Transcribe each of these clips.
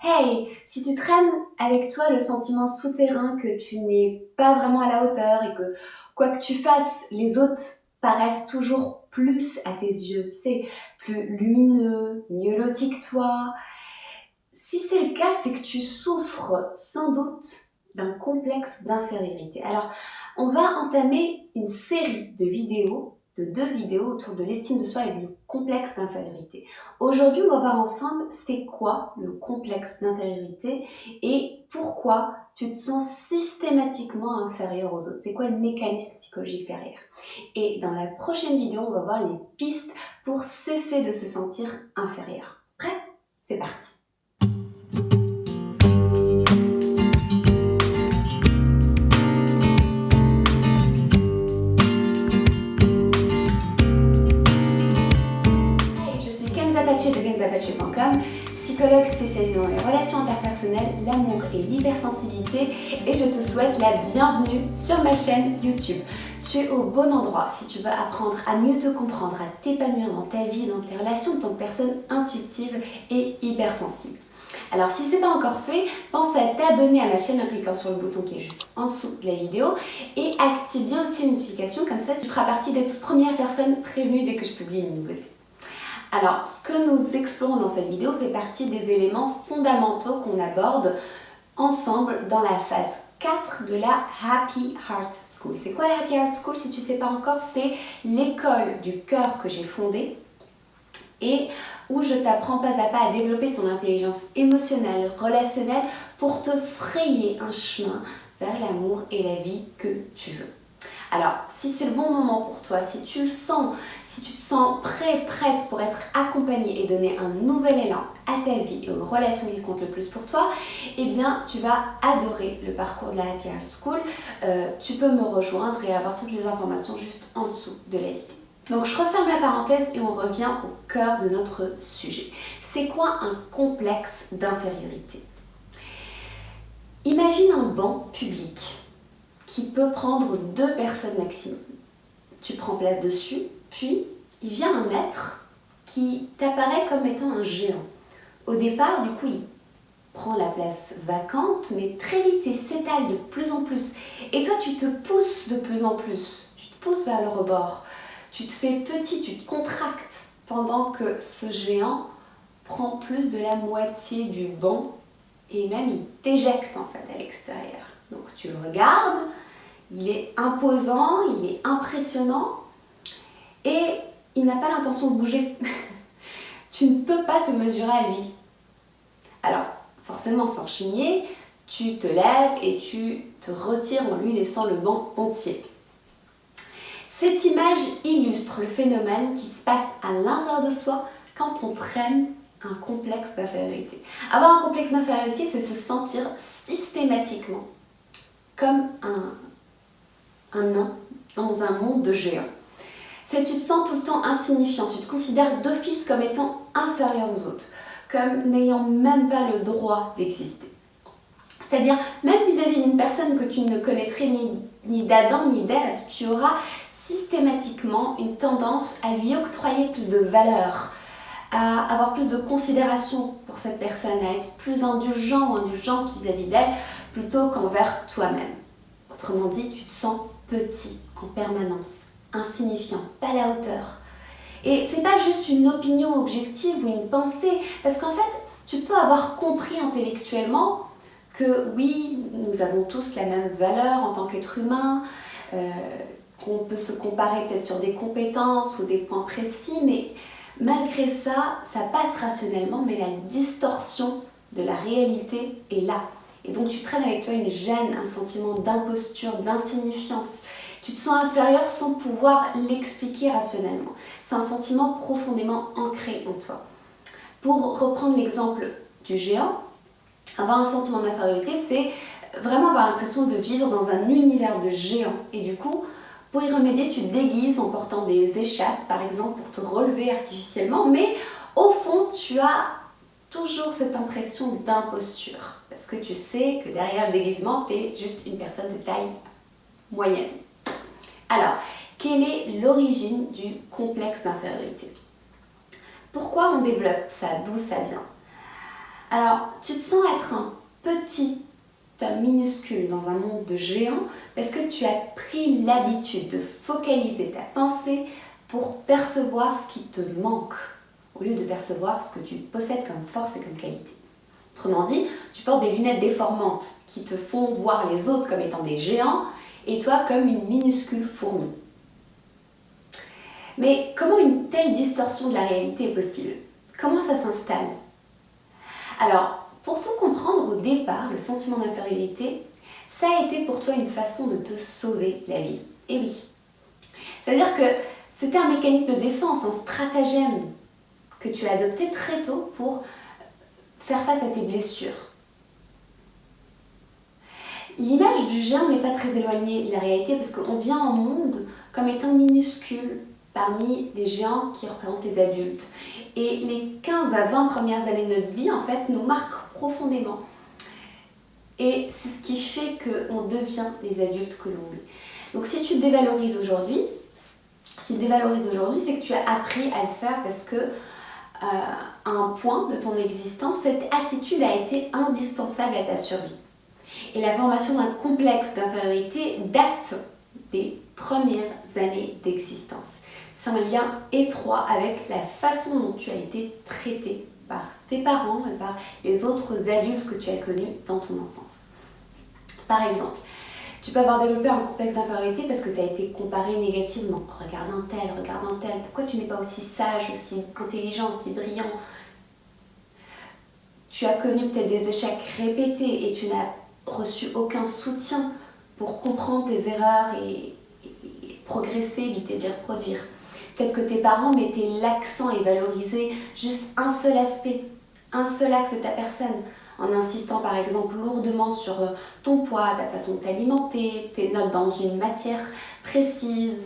Hey, si tu traînes avec toi le sentiment souterrain que tu n'es pas vraiment à la hauteur et que quoi que tu fasses, les autres paraissent toujours plus à tes yeux, tu sais, plus lumineux, mieux lotis que toi. Si c'est le cas, c'est que tu souffres sans doute d'un complexe d'infériorité. Alors, on va entamer une série de 2 vidéos autour de l'estime de soi et du complexe d'infériorité. Aujourd'hui, on va voir ensemble c'est quoi le complexe d'infériorité et pourquoi tu te sens systématiquement inférieur aux autres. C'est quoi le mécanisme psychologique derrière? Et dans la prochaine vidéo, on va voir les pistes pour cesser de se sentir inférieur. Prêt? C'est parti! Apache de genzapache.com, psychologue spécialisée dans les relations interpersonnelles, l'amour et l'hypersensibilité, et je te souhaite la bienvenue sur ma chaîne YouTube. Tu es au bon endroit si tu veux apprendre à mieux te comprendre, à t'épanouir dans ta vie, dans tes relations en tant que personne intuitive et hypersensible. Alors si ce n'est pas encore fait, pense à t'abonner à ma chaîne en cliquant sur le bouton qui est juste en dessous de la vidéo et active bien aussi les notifications, comme ça tu feras partie des toutes premières personnes prévenues dès que je publie une nouveauté. Alors, ce que nous explorons dans cette vidéo fait partie des éléments fondamentaux qu'on aborde ensemble dans la phase 4 de la Happy Heart School. C'est quoi la Happy Heart School? Si tu ne sais pas encore, c'est l'école du cœur que j'ai fondée et où je t'apprends pas à pas à développer ton intelligence émotionnelle, relationnelle pour te frayer un chemin vers l'amour et la vie que tu veux. Alors, si c'est le bon moment pour toi, si tu le sens, si tu te sens prêt, prête pour être accompagné et donner un nouvel élan à ta vie et aux relations qui comptent le plus pour toi, eh bien, tu vas adorer le parcours de la Happy Heart School. Tu peux me rejoindre et avoir toutes les informations juste en dessous de la vidéo. Donc, je referme la parenthèse et on revient au cœur de notre sujet. C'est quoi un complexe d'infériorité? Imagine un banc public qui peut prendre 2 personnes maximum. Tu prends place dessus, puis il vient un être qui t'apparaît comme étant un géant. Au départ, du coup, il prend la place vacante, mais très vite, il s'étale de plus en plus. Et toi, tu te pousses de plus en plus. Tu te pousses vers le rebord. Tu te fais petit, tu te contractes, pendant que ce géant prend plus de la moitié du banc et même il t'éjecte en fait à l'extérieur. Donc tu le regardes, il est imposant, il est impressionnant et il n'a pas l'intention de bouger. Tu ne peux pas te mesurer à lui. Alors, forcément, sans rechigner, tu te lèves et tu te retires en lui laissant le banc entier. Cette image illustre le phénomène qui se passe à l'intérieur de soi quand on traîne un complexe d'infériorité. Avoir un complexe d'infériorité, c'est se sentir systématiquement comme un nain dans un monde de géants. C'est tu te sens tout le temps insignifiant, tu te considères d'office comme étant inférieur aux autres, comme n'ayant même pas le droit d'exister. C'est-à-dire, même vis-à-vis d'une personne que tu ne connaîtrais ni d'Adam ni d'Ève, tu auras systématiquement une tendance à lui octroyer plus de valeur, à avoir plus de considération pour cette personne, à être plus indulgent ou indulgente vis-à-vis d'elle plutôt qu'envers toi-même. Autrement dit, tu te sens petit en permanence, insignifiant, pas à la hauteur. Et c'est pas juste une opinion objective ou une pensée, parce qu'en fait, tu peux avoir compris intellectuellement que oui, nous avons tous la même valeur en tant qu'être humain, qu'on peut se comparer peut-être sur des compétences ou des points précis, mais malgré ça, ça passe rationnellement, mais la distorsion de la réalité est là. Et donc tu traînes avec toi une gêne, un sentiment d'imposture, d'insignifiance. Tu te sens inférieur sans pouvoir l'expliquer rationnellement. C'est un sentiment profondément ancré en toi. Pour reprendre l'exemple du géant, avoir un sentiment d'infériorité, c'est vraiment avoir l'impression de vivre dans un univers de géants. Et du coup, pour y remédier, tu te déguises en portant des échasses, par exemple, pour te relever artificiellement. Mais au fond, tu as toujours cette impression d'imposture. Parce que tu sais que derrière le déguisement, tu es juste une personne de taille moyenne. Alors, quelle est l'origine du complexe d'infériorité? Pourquoi on développe ça? D'où ça vient? Alors, tu te sens être un petit, minuscule dans un monde de géants parce que tu as pris l'habitude de focaliser ta pensée pour percevoir ce qui te manque au lieu de percevoir ce que tu possèdes comme force et comme qualité. Autrement dit, tu portes des lunettes déformantes qui te font voir les autres comme étant des géants et toi comme une minuscule fourmi. Mais comment une telle distorsion de la réalité est possible? Comment ça s'installe? Alors, pour tout comprendre, au départ, le sentiment d'infériorité, ça a été pour toi une façon de te sauver la vie. Et oui. C'est-à-dire que c'était un mécanisme de défense, un stratagème que tu as adopté très tôt pour faire face à tes blessures. L'image du géant n'est pas très éloignée de la réalité parce qu'on vient au monde comme étant minuscule parmi les géants qui représentent les adultes. Et les 15 à 20 premières années de notre vie, en fait, nous marquent profondément. Et c'est ce qui fait qu'on devient les adultes que l'on est. Donc si tu te dévalorises aujourd'hui, c'est que tu as appris à le faire parce que à un point de ton existence, cette attitude a été indispensable à ta survie. Et la formation d'un complexe d'infériorité date des premières années d'existence. C'est un lien étroit avec la façon dont tu as été traité par tes parents et par les autres adultes que tu as connus dans ton enfance. Par exemple, tu peux avoir développé un complexe d'infériorité parce que tu as été comparé négativement. Regarde un tel, pourquoi tu n'es pas aussi sage, aussi intelligent, aussi brillant? Tu as connu peut-être des échecs répétés et tu n'as reçu aucun soutien pour comprendre tes erreurs et progresser, éviter de les reproduire. Peut-être que tes parents mettaient l'accent et valorisaient juste un seul aspect, un seul axe de ta personne, en insistant par exemple lourdement sur ton poids, ta façon de t'alimenter, tes notes dans une matière précise,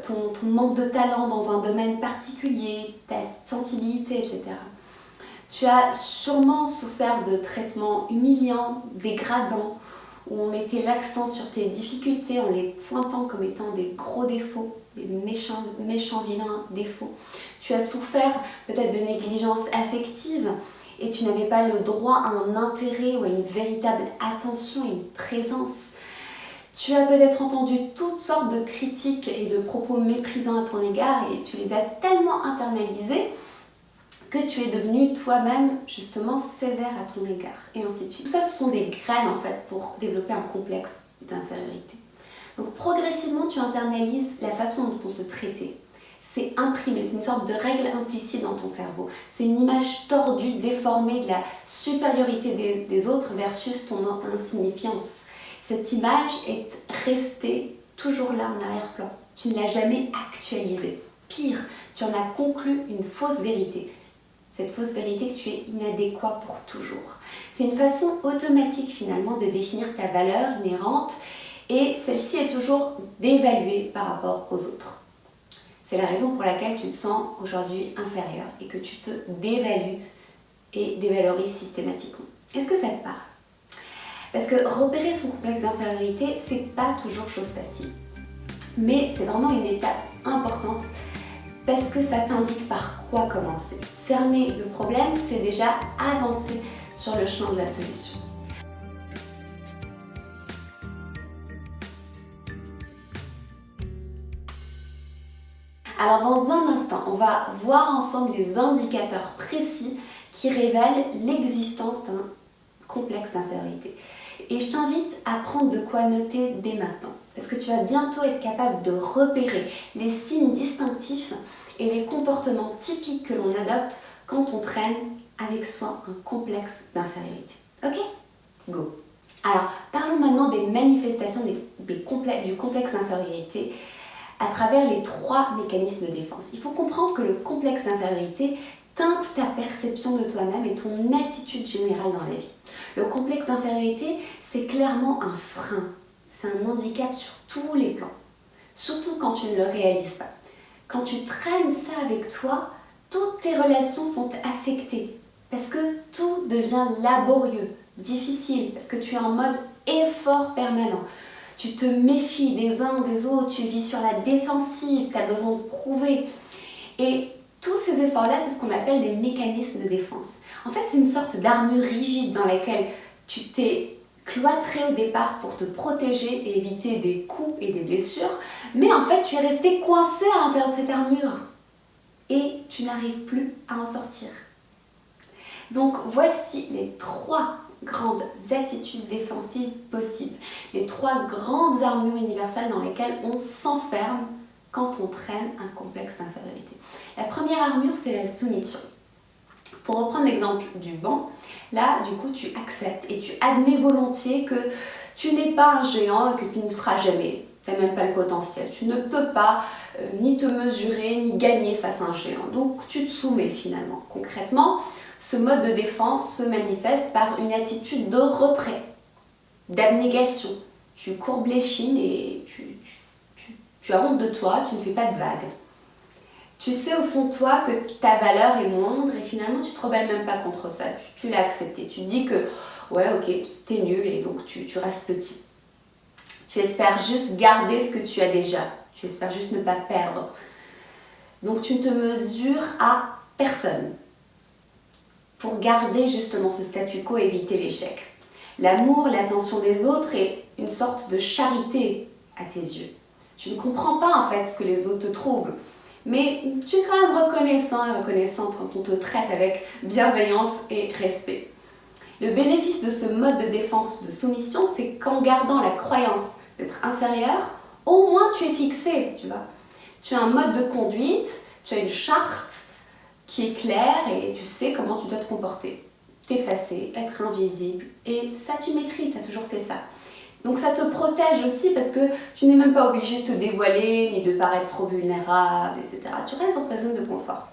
ton manque de talent dans un domaine particulier, ta sensibilité, etc. Tu as sûrement souffert de traitements humiliants, dégradants, où on mettait l'accent sur tes difficultés en les pointant comme étant des gros défauts, des méchants vilains défauts. Tu as souffert peut-être de négligence affective et tu n'avais pas le droit à un intérêt ou à une véritable attention et une présence. Tu as peut-être entendu toutes sortes de critiques et de propos méprisants à ton égard et tu les as tellement internalisés que tu es devenu toi-même justement sévère à ton égard, et ainsi de suite. Tout ça, ce sont des graines en fait pour développer un complexe d'infériorité. Donc progressivement, tu internalises la façon dont on te traitait. C'est imprimé, c'est une sorte de règle implicite dans ton cerveau. C'est une image tordue, déformée de la supériorité des autres versus ton insignifiance. Cette image est restée toujours là en arrière-plan. Tu ne l'as jamais actualisée. Pire, tu en as conclu une fausse vérité. Cette fausse vérité que tu es inadéquat pour toujours. C'est une façon automatique finalement de définir ta valeur inhérente et celle-ci est toujours d'évaluer par rapport aux autres. C'est la raison pour laquelle tu te sens aujourd'hui inférieur et que tu te dévalues et dévalorises systématiquement. Est-ce que ça te parle? Parce que repérer son complexe d'infériorité, c'est pas toujours chose facile. Mais c'est vraiment une étape importante parce que ça t'indique par quoi commencer. Cerner le problème, c'est déjà avancer sur le chemin de la solution. Alors dans un instant, on va voir ensemble les indicateurs précis qui révèlent l'existence d'un complexe d'infériorité. Et je t'invite à prendre de quoi noter dès maintenant. Parce que tu vas bientôt être capable de repérer les signes distinctifs et les comportements typiques que l'on adopte quand on traîne avec soi un complexe d'infériorité. Ok? Go! Alors, parlons maintenant des manifestations du complexe d'infériorité à travers les 3 mécanismes de défense. Il faut comprendre que le complexe d'infériorité teinte ta perception de toi-même et ton attitude générale dans la vie. Le complexe d'infériorité, c'est clairement un frein. C'est un handicap sur tous les plans. Surtout quand tu ne le réalises pas. Quand tu traînes ça avec toi, toutes tes relations sont affectées. Parce que tout devient laborieux, difficile, parce que tu es en mode effort permanent. Tu te méfies des uns des autres, tu vis sur la défensive, tu as besoin de prouver. Et Tous ces efforts-là, c'est ce qu'on appelle des mécanismes de défense. En fait, c'est une sorte d'armure rigide dans laquelle tu t'es cloîtré au départ pour te protéger et éviter des coups et des blessures, mais en fait, tu es resté coincé à l'intérieur de cette armure et tu n'arrives plus à en sortir. Donc, voici les 3 grandes attitudes défensives possibles, les 3 grandes armures universelles dans lesquelles on s'enferme quand on traîne un complexe d'infériorité. La première armure, c'est la soumission. Pour reprendre l'exemple du banc, là, du coup, tu acceptes et tu admets volontiers que tu n'es pas un géant et que tu ne seras jamais. Tu n'as même pas le potentiel. Tu ne peux pas ni te mesurer, ni gagner face à un géant. Donc, tu te soumets finalement. Concrètement, ce mode de défense se manifeste par une attitude de retrait, d'abnégation. Tu courbes l'échine et tu as honte de toi, tu ne fais pas de vagues. Tu sais au fond de toi que ta valeur est moindre et finalement tu te rebelles même pas contre ça, tu l'as accepté. Tu te dis que ouais ok, t'es nul et donc tu restes petit. Tu espères juste garder ce que tu as déjà, tu espères juste ne pas perdre. Donc tu ne te mesures à personne pour garder justement ce statu quo et éviter l'échec. L'amour, l'attention des autres est une sorte de charité à tes yeux. Tu ne comprends pas en fait ce que les autres te trouvent. Mais tu es quand même reconnaissant et reconnaissante quand on te traite avec bienveillance et respect. Le bénéfice de ce mode de défense de soumission, c'est qu'en gardant la croyance d'être inférieur, au moins tu es fixé, tu vois. Tu as un mode de conduite, tu as une charte qui est claire et tu sais comment tu dois te comporter. T'effacer, être invisible, et ça tu maîtrises, tu as toujours fait ça. Donc ça te protège aussi parce que tu n'es même pas obligé de te dévoiler, ni de paraître trop vulnérable, etc. Tu restes dans ta zone de confort.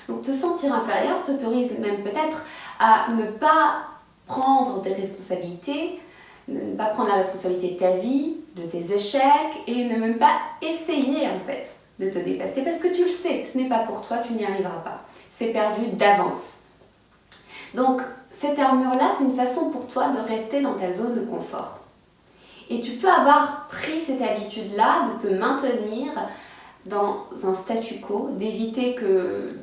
Donc te sentir inférieur t'autorise même peut-être à ne pas prendre des responsabilités, ne pas prendre la responsabilité de ta vie, de tes échecs, et ne même pas essayer en fait de te dépasser parce que tu le sais, ce n'est pas pour toi, tu n'y arriveras pas. C'est perdu d'avance. Donc cette armure-là, c'est une façon pour toi de rester dans ta zone de confort. Et tu peux avoir pris cette habitude-là de te maintenir dans un statu quo, d'éviter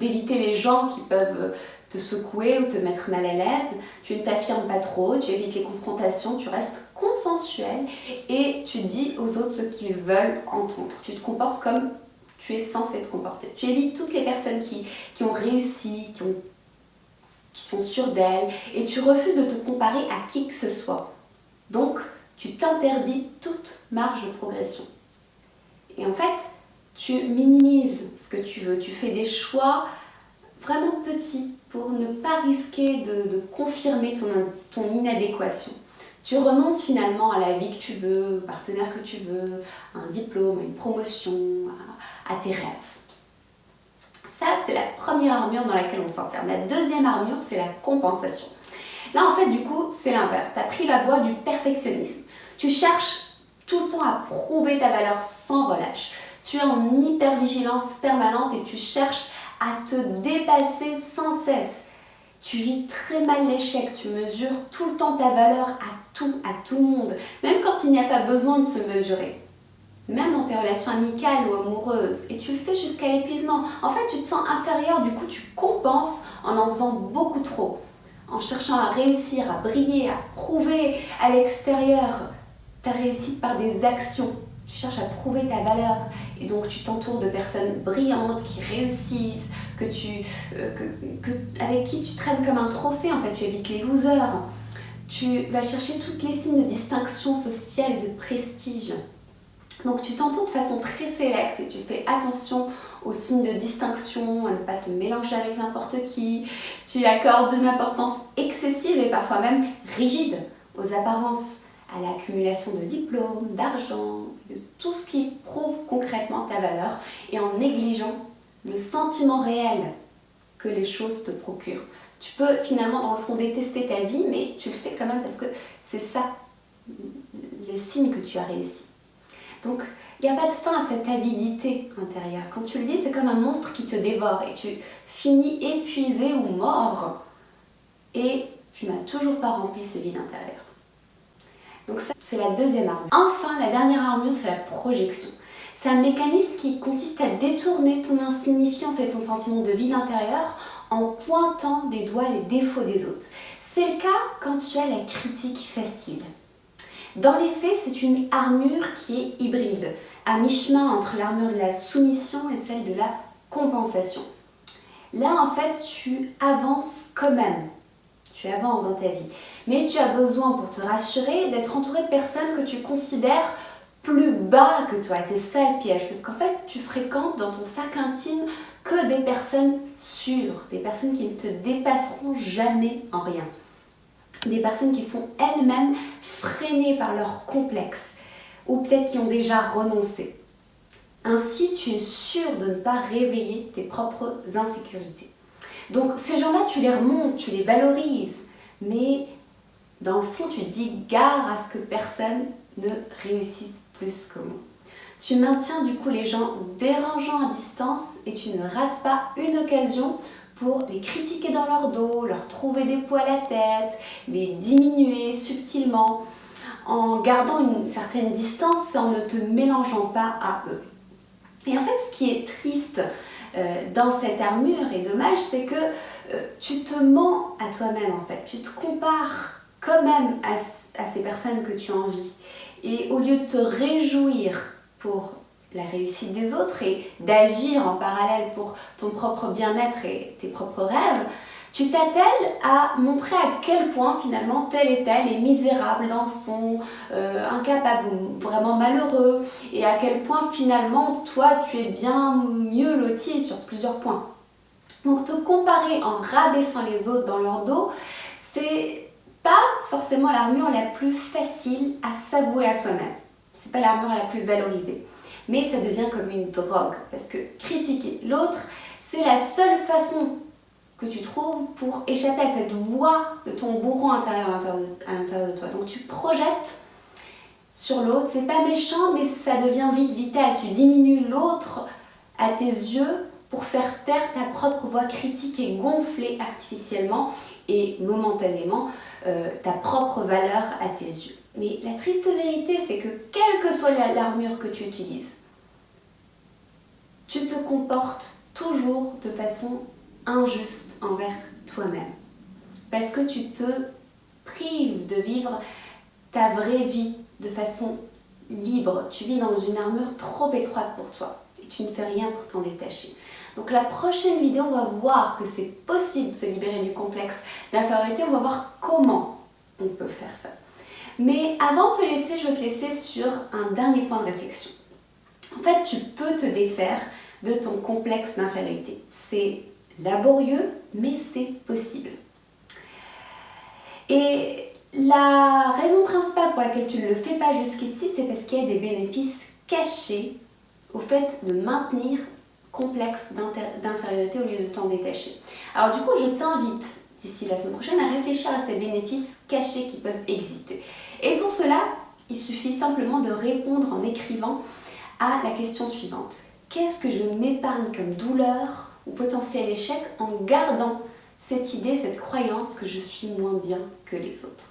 les gens qui peuvent te secouer ou te mettre mal à l'aise. Tu ne t'affirmes pas trop, tu évites les confrontations, tu restes consensuel et tu dis aux autres ce qu'ils veulent entendre. Tu te comportes comme tu es censé te comporter. Tu évites toutes les personnes qui ont réussi, qui sont sûres d'elles, et tu refuses de te comparer à qui que ce soit. Donc, tu t'interdis toute marge de progression. Et en fait, tu minimises ce que tu veux. Tu fais des choix vraiment petits pour ne pas risquer de confirmer ton inadéquation. Tu renonces finalement à la vie que tu veux, au partenaire que tu veux, à un diplôme, à une promotion, à tes rêves. Ça, c'est la première armure dans laquelle on s'enferme. La deuxième armure, c'est la compensation. Là, en fait, du coup, c'est l'inverse. Tu as pris la voie du perfectionnisme. Tu cherches tout le temps à prouver ta valeur sans relâche. Tu es en hypervigilance permanente et tu cherches à te dépasser sans cesse. Tu vis très mal l'échec, tu mesures tout le temps ta valeur à tout le monde, même quand il n'y a pas besoin de se mesurer. Même dans tes relations amicales ou amoureuses, et tu le fais jusqu'à l'épuisement. En fait, tu te sens inférieur, du coup tu compenses en faisant beaucoup trop, en cherchant à réussir, à briller, à prouver à l'extérieur ta réussite par des actions. Tu cherches à prouver ta valeur et donc tu t'entoures de personnes brillantes qui réussissent, avec qui tu traînes comme un trophée, en fait, tu évites les losers. Tu vas chercher toutes les signes de distinction sociale et de prestige. Donc tu t'entoures de façon très sélecte et tu fais attention aux signes de distinction, à ne pas te mélanger avec n'importe qui. Tu accordes une importance excessive et parfois même rigide aux apparences, à l'accumulation de diplômes, d'argent, de tout ce qui prouve concrètement ta valeur et en négligeant le sentiment réel que les choses te procurent. Tu peux finalement dans le fond détester ta vie, mais tu le fais quand même parce que c'est ça le signe que tu as réussi. Donc il n'y a pas de fin à cette avidité intérieure. Quand tu le vis, c'est comme un monstre qui te dévore et tu finis épuisé ou mort et tu n'as toujours pas rempli ce vide intérieur. Donc ça, c'est la deuxième armure. Enfin, la dernière armure, c'est la projection. C'est un mécanisme qui consiste à détourner ton insignifiance et ton sentiment de vide intérieur en pointant des doigts les défauts des autres. C'est le cas quand tu as la critique facile. Dans les faits, c'est une armure qui est hybride, à mi-chemin entre l'armure de la soumission et celle de la compensation. Là, en fait, tu avances quand même. Tu avances dans ta vie. Mais tu as besoin, pour te rassurer, d'être entouré de personnes que tu considères plus bas que toi. C'est ça le piège. Parce qu'en fait, tu fréquentes dans ton cercle intime que des personnes sûres, des personnes qui ne te dépasseront jamais en rien. Des personnes qui sont elles-mêmes freinées par leurs complexes ou peut-être qui ont déjà renoncé. Ainsi, tu es sûr de ne pas réveiller tes propres insécurités. Donc, ces gens-là, tu les remontes, tu les valorises, mais dans le fond, tu te dis gare à ce que personne ne réussisse plus que moi. Tu maintiens du coup les gens dérangeants à distance et tu ne rates pas une occasion pour les critiquer dans leur dos, leur trouver des poids à la tête, les diminuer subtilement, en gardant une certaine distance et en ne te mélangeant pas à eux. Et en fait, ce qui est triste dans cette armure et dommage, c'est que tu te mens à toi-même en fait. Tu te compares quand même à ces personnes que tu envies. Et au lieu de te réjouir pour la réussite des autres et d'agir en parallèle pour ton propre bien-être et tes propres rêves, tu t'attelles à montrer à quel point finalement tel et tel est misérable dans le fond, incapable ou vraiment malheureux, et à quel point finalement toi tu es bien mieux loti sur plusieurs points. Donc te comparer en rabaissant les autres dans leur dos, c'est pas forcément l'armure la plus facile à s'avouer à soi-même. C'est pas l'armure la plus valorisée. Mais ça devient comme une drogue, parce que critiquer l'autre, c'est la seule façon que tu trouves pour échapper à cette voix de ton bourreau intérieur à l'intérieur de toi. Donc tu projettes sur l'autre, c'est pas méchant, mais ça devient vite vital. Tu diminues l'autre à tes yeux pour faire taire ta propre voix critique et gonfler artificiellement et momentanément ta propre valeur à tes yeux. Mais la triste vérité, c'est que quelle que soit l'armure que tu utilises, tu te comportes toujours de façon injuste envers toi-même. Parce que tu te prives de vivre ta vraie vie de façon libre. Tu vis dans une armure trop étroite pour toi et tu ne fais rien pour t'en détacher. Donc la prochaine vidéo, on va voir que c'est possible de se libérer du complexe d'infériorité. On va voir comment on peut faire ça. Mais avant de te laisser, je vais te laisser sur un dernier point de réflexion. En fait, tu peux te défaire de ton complexe d'infériorité. C'est laborieux, mais c'est possible. Et la raison principale pour laquelle tu ne le fais pas jusqu'ici, c'est parce qu'il y a des bénéfices cachés au fait de maintenir complexe d'infériorité au lieu de t'en détacher. Alors du coup, je t'invite d'ici la semaine prochaine à réfléchir à ces bénéfices cachés qui peuvent exister. Et pour cela, il suffit simplement de répondre en écrivant à la question suivante. Qu'est-ce que je m'épargne comme douleur ou potentiel échec en gardant cette idée, cette croyance que je suis moins bien que les autres?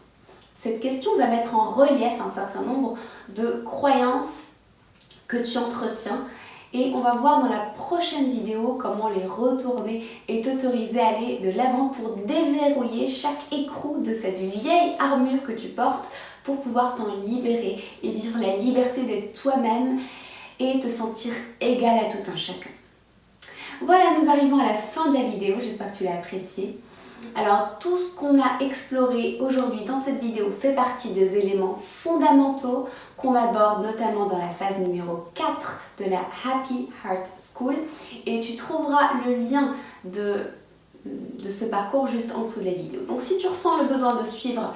Cette question va mettre en relief un certain nombre de croyances que tu entretiens et on va voir dans la prochaine vidéo comment les retourner et t'autoriser à aller de l'avant pour déverrouiller chaque écrou de cette vieille armure que tu portes pour pouvoir t'en libérer et vivre la liberté d'être toi-même et te sentir égal à tout un chacun. Voilà, nous arrivons à la fin de la vidéo, j'espère que tu l'as appréciée. Alors, tout ce qu'on a exploré aujourd'hui dans cette vidéo fait partie des éléments fondamentaux qu'on aborde notamment dans la phase numéro 4 de la Happy Heart School. Et tu trouveras le lien de ce parcours juste en dessous de la vidéo. Donc, si tu ressens le besoin de suivre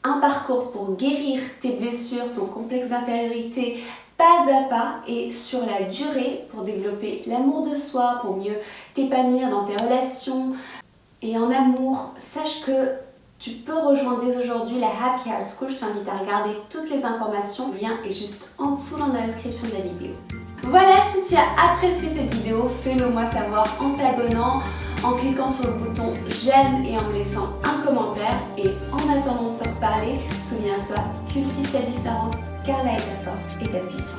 un parcours pour guérir tes blessures, ton complexe d'infériorité, pas à pas et sur la durée pour développer l'amour de soi, pour mieux t'épanouir dans tes relations et en amour, sache que tu peux rejoindre dès aujourd'hui la Happy Heart School. Je t'invite à regarder toutes les informations. Le lien est juste en dessous dans la description de la vidéo. Voilà, si tu as apprécié cette vidéo, fais-le moi savoir en t'abonnant, en cliquant sur le bouton j'aime et en me laissant un commentaire. Et en attendant de se reparler, souviens-toi, cultive ta différence car là est ta force et ta puissance.